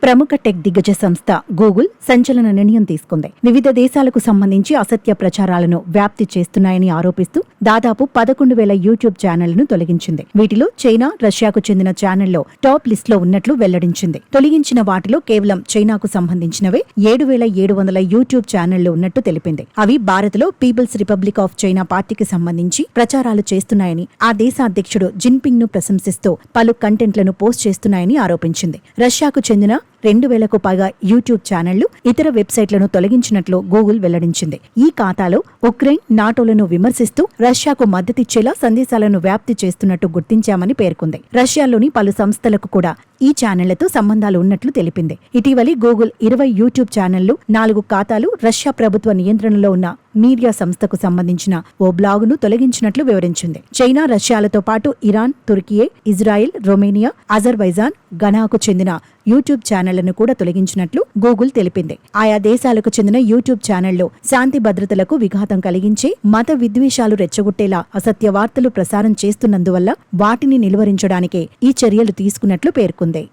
ప్రముఖ టెక్ దిగ్గజ సంస్థ గూగుల్ సంచలన నిర్ణయం తీసుకుంది. వివిధ దేశాలకు సంబంధించి అసత్య ప్రచారాలను వ్యాప్తి చేస్తున్నాయని ఆరోపిస్తూ దాదాపు 11,000 యూట్యూబ్ ఛానళ్లను తొలగించింది. వీటిలో చైనా, రష్యాకు చెందిన ఛానళ్లు టాప్ లిస్టులో ఉన్నట్లు వెల్లడించింది. తొలగించిన వాటిలో కేవలం చైనాకు సంబంధించినవే 7,700 యూట్యూబ్ ఛానళ్లు ఉన్నట్టు తెలిపింది. అవి భారత్లో పీపుల్స్ రిపబ్లిక్ ఆఫ్ చైనా పార్టీకి సంబంధించి ప్రచారాలు చేస్తున్నాయని, ఆ దేశ అధ్యక్షుడు జిన్పింగ్ ను ప్రశంసిస్తూ పలు కంటెంట్లను పోస్ట్ చేస్తున్నాయని ఆరోపించింది. రష్యాకు చెందిన 2,000కు పైగా యూట్యూబ్ ఛానళ్లు, ఇతర వెబ్సైట్లను తొలగించినట్లు గూగుల్ వెల్లడించింది. ఈ ఖాతాలో ఉక్రెయిన్, నాటోలను విమర్శిస్తూ రష్యాకు మద్దతిచ్చేలా సందేశాలను వ్యాప్తి చేస్తున్నట్టు గుర్తించామని పేర్కొంది. రష్యాలోని పలు సంస్థలకు కూడా ఈ ఛానళ్లతో సంబంధాలు ఉన్నట్లు తెలిపింది. ఇటీవలి గూగుల్ 20 యూట్యూబ్ ఛానళ్లు, 4 ఖాతాలు రష్యా ప్రభుత్వ నియంత్రణలో ఉన్న మీడియా సంస్థకు సంబంధించిన ఓ బ్లాగును తొలగించినట్లు వివరించింది. చైనా, రష్యాలతో పాటు Iran, Turkiye, Israel, Romania, Azerbaijan, ఘనాకు చెందిన యూట్యూబ్ ఛానళ్లను కూడా తొలగించినట్లు గూగుల్ తెలిపింది. ఆయా దేశాలకు చెందిన యూట్యూబ్ ఛానళ్లు శాంతి భద్రతలకు విఘాతం కలిగించే, మత విద్వేషాలు రెచ్చగొట్టేలా అసత్య వార్తలు ప్రసారం చేస్తున్నందువల్ల వాటిని నిలువరించడానికే ఈ చర్యలు తీసుకున్నట్లు పేర్కొంది.